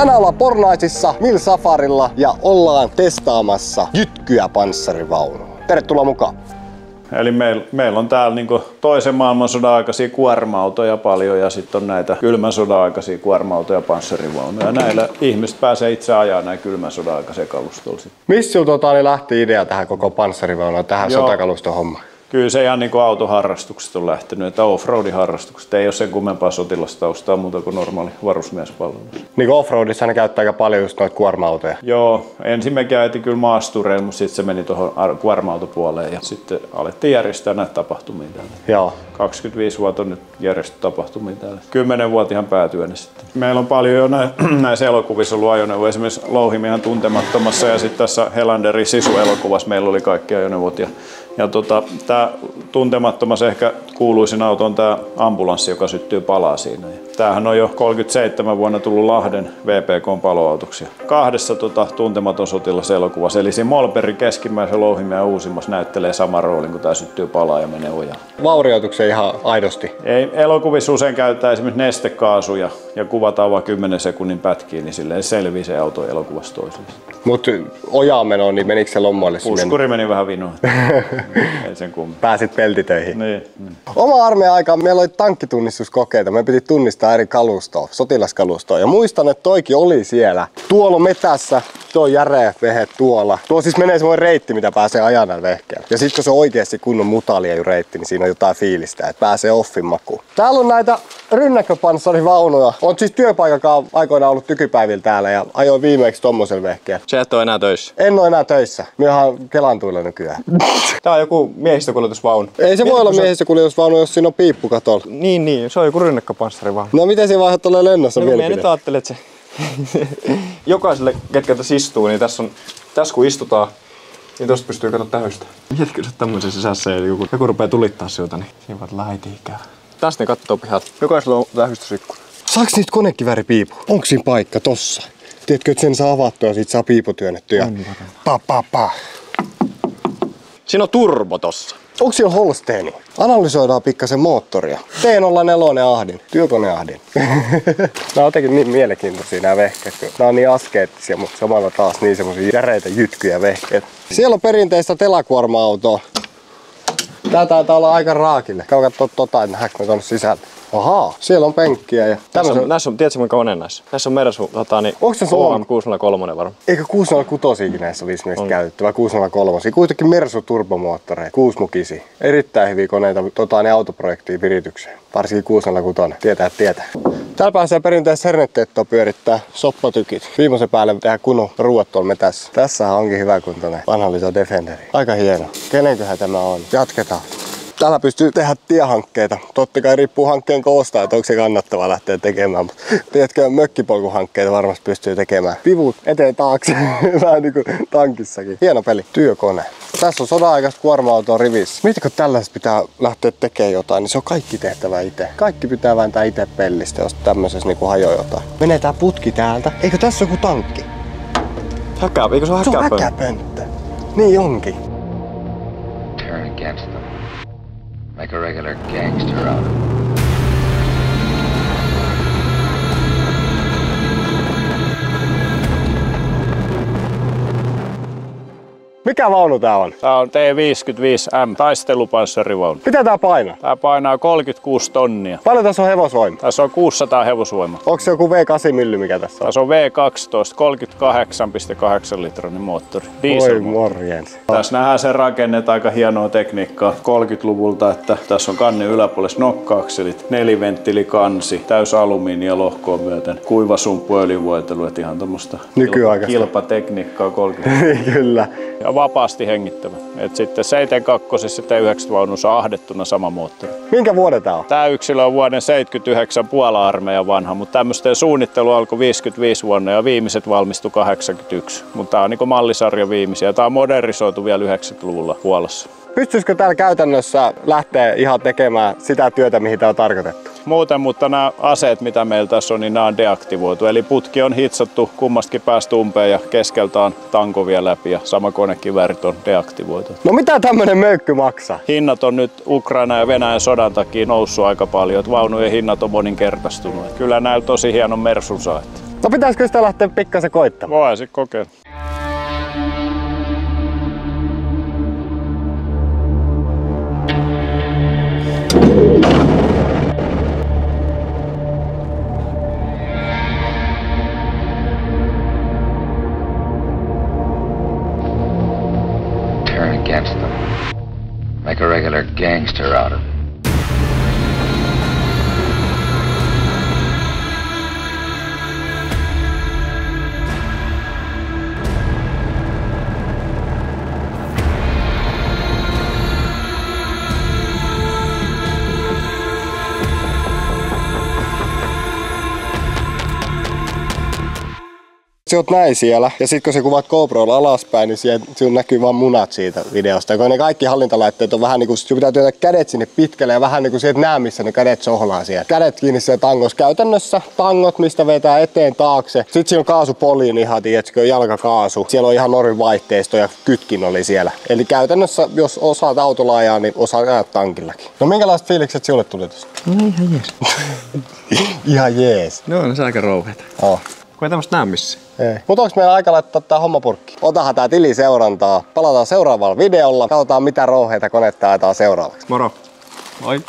Tänään ollaan Pornaisissa Mill Safarilla ja ollaan testaamassa jytkyä panssarivaunua. Tervetuloa mukaan! Eli meillä on täällä niinku toisen maailmansodan aikaisia kuorma-autoja paljon ja sitten on näitä kylmän sodan aikaisia kuorma-autoja ja panssarivaunuja. Näillä ihmiset pääsee itse ajaa näin kylmän sodan aikaisen kalustolla. Missä sinulla lähti idea tähän koko panssarivaunuun, tähän sotakaluston hommaan? Kyllä se ihan niin autoharrastukset on lähtenyt, että offroadin harrastukset ei ole sen kummempaa sotilastaustaa muuta kuin normaali varusmiespalvelus. Niin kuin offroadissa ne käyttää aika paljon just noita kuorma-autoja. Joo, ensin me käytiin kyllä maastureilla, mutta sitten se meni tuohon kuorma-autopuoleen ja sitten alettiin järjestää näitä tapahtumia täällä. Joo. 25 vuotta on nyt järjestetty tapahtumia täällä. 10 vuotta ihan päätyönä sitten. Meillä on paljon jo näissä elokuvissa ollut ajoneuvoja, esimerkiksi Louhimiehen tuntemattomassa ja sitten tässä Helanderin Sisu-elokuvassa meillä oli kaikki ajoneuvot. Ja tämä tuntemattomassa ehkä kuuluisin auto on tämä ambulanssi, joka syttyy palaa siinä. Tämähän on jo 37 vuonna tullut Lahden VPK:n paloautoksi. Kahdessa tuntematon sotilaselokuvassa, eli siinä Molbergin keskimmäisen Louhimiehen uusimmassa näyttelee saman roolin, kun tämä syttyy palaa ja menee ojaan. Vaurioituksen ihan aidosti? Ei, elokuvissa usein käytetään esimerkiksi nestekaasuja ja kuvataan vain 10 sekunnin pätkiä, niin silleen selviää se auto elokuvassa toiselle. Mutta ojaan menoon, niin menikö se lommoille? Puskuri meni vähän vinoon. Ei sen kummin. Pääsit peltitöihin? Niin. Oma armeijan aikaan meillä oli tankkitunnistuskokeita. Me piti tunnistaa eri kalustoa, sotilaskalustoa. Ja muistan, että toikin oli siellä. Tuolla on metässä, tuo on järeä vehe tuolla. Tuo siis menee semmoinen reitti, mitä pääsee ajan näillä vehkeellä. Ja sitten kun se on oikeasti kunnon mutaliejureitti, niin siinä on jotain fiilistä, että pääsee offin makuun. Täällä on näitä rynnäkköpanssarivaunuja. On siis työpaikakaan aikoinaan ollut tykypäivillä täällä ja ajoin viimeksi tommosella vehkeellä. Sä et ole enää töissä? En ole enää töissä. Minä olen Kelantuilla nykyään. Tää on joku miehistökuljetusvaunu. Ei se voi olla miehistökuljetusvaunu, jos siinä on piippu katolla. Niin, se on joku rynnäkköpanssarivaunu. No miten siinä vaiheessa tulee lennossa mielipide? Minä nyt ajattelen, että se jokaiselle, ketkä tässä istuu, niin tässä kun istutaan, niin tosta pystyy katsoa tähystä. Mietkö sä tämmöisen sisässä ja joku rupeaa tulittaa sieltä, niin siinä vaan lähitiikää. Tästä ne kattoo pihat. Jokaisella on tähystysikkuna. Saaks niitä konekivääripiipu? Onko siinä paikka tossa? Tiedätkö, että sen saa avattua ja siitä saa piipu työnnettyä? Pa. Siinä on turbo tossa. Onko siellä Holsteini? Analysoidaan pikkasen moottoria. T04 ahdin. Työkoneahdin. Nämä on jotenkin niin mielenkiintoisia nämä vehkeet. Nämä on niin askeettisia, mutta samalla taas niin semmosia järeitä jytkyjä vehkeet. Siellä on perinteistä telakuorma-autoa. Tää taitaa olla aika raakille. Käy kattoo että nähdäänkö me tonne sisällä. Ahaa, siellä on penkkiä ja näissä on, tiedätkö kuinka on näissä? Näissä on Mersu, onko se OM 603 varmaan. Eikö 606 näissä olisi myös käytetty, vai 603? Kuitenkin Mersu turbomoottoreita, 6-mukisi. Erittäin hyviä koneita autoprojektiin viritykseen. Varsinkin 606, tietää. Täällä pääsee perinteisesti hernekettoa pyörittää soppatykit. Viimeisen päälle tehdään kunnon ruuat tuolla metässä. Tässähän onkin hyvä kuntoinen vanha Liso Defenderi. Aika hieno. Kenenköhän tämä on? Jatketaan. Täällä pystyy tehdä tiehankkeita. Totta kai riippuu hankkeen koosta, että onko se kannattavaa lähteä tekemään. Tiedätkö, mökkipolkuhankkeita varmasti pystyy tekemään. Pivut eteen taakse, vähän niin kuin tankissakin. Hieno peli. Työkone. Tässä on sodan-aikaista kuorma-autoa rivissä. Mietitkö, tällaista pitää lähteä tekemään jotain, niin se on kaikki tehtävä itse. Kaikki pitää vääntää itse pellistä, jos tämmöisessä niin hajoaa jotain. Menee tää putki täältä. Eikö tässä joku tankki? Eikö se ole häkäpönttö? Se on häkäpönttö. Niin onkin. Turn against them. Make a regular gangster out of them. Mikä vaunu tää on? Tää on T55M, taistelupanssarivaunu. Mitä tää painaa? Tää painaa 36 tonnia. Paljon tässä on hevosvoimaa? Tässä on 600 hevosvoimaa. Onko se joku V8-mylly mikä tässä on? Tässä on V12, 38,8 litrainen moottori. Oi morjens. Tässä nähdään sen rakennet, aika hienoa tekniikkaa 30-luvulta, että tässä on kannen yläpuolessa nokka-akselit, 4-venttiilikansi, täys alumiinia lohkoa myöten, kuivasumppu öljyvoitelu, että ihan tommoista kilpatekniikkaa 30. Kyllä. Ja vapaasti hengittävä. Et sitten 72 ja T90 on ahdettuna sama moottori. Minkä vuoden tää on? Tää yksilö on vuoden 79 Puola-armeijan vanha, mutta tämmöisten suunnittelu alkoi 55 vuonna ja viimeiset valmistui 81. Mutta tää on niinku mallisarja viimeisiä. Tää on modernisoitu vielä 90-luvulla Puolassa. Pystyisikö täällä käytännössä lähteä ihan tekemään sitä työtä, mihin tää on tarkoitettu? Muuten, mutta nämä aseet, mitä meillä tässä on, niin nämä on deaktivoitu. Eli putki on hitsattu kummastakin päästä umpeen ja keskeltä on tanko vielä läpi ja sama konekiväärit on deaktivoitu. No mitä tämmönen möykky maksaa? Hinnat on nyt Ukraina ja Venäjän sodan takia noussut aika paljon. Vaunujen hinnat on moninkertaistunut. Kyllä näillä tosi hieno Mersun saa. No pitäisikö sitä lähteä pikkasen koittamaan? Voisin kokeilla. Turn against them. Make a regular gangster out of it. Sä oot näin siellä, ja sit kun sä kuvat GoProlla alaspäin, niin siellä näkyy vaan munat siitä videosta. Ja kun ne kaikki hallintalaitteet on vähän niinku, sun pitää työntää kädet sinne pitkälle ja vähän niinku sieltä näe, missä ne kädet sohlaa siellä. Kädet kiinni siellä tangossa. Käytännössä tangot, mistä vetää eteen taakse. Sit siinä on kaasupoliin ihan, tiedätkö, jalkakaasu. Siellä on ihan normin vaihteisto ja kytkin oli siellä. Eli käytännössä, jos osaat autolla ajaa, niin osaat ajaa tankillakin. No minkälaiset fiilikset sinulle tuli tosta? No ihan jees. Ihan jees. No on se aika rouheita. Oh. Kun ei tämmöstä näe missä. Ei. Mutta onks meillä aika laittaa tää homma purkki? Otahan tää tiliseurantaa. Palataan seuraavalla videolla. Katsotaan mitä rouheita konetta ajetaan seuraavaksi. Moro. Moi.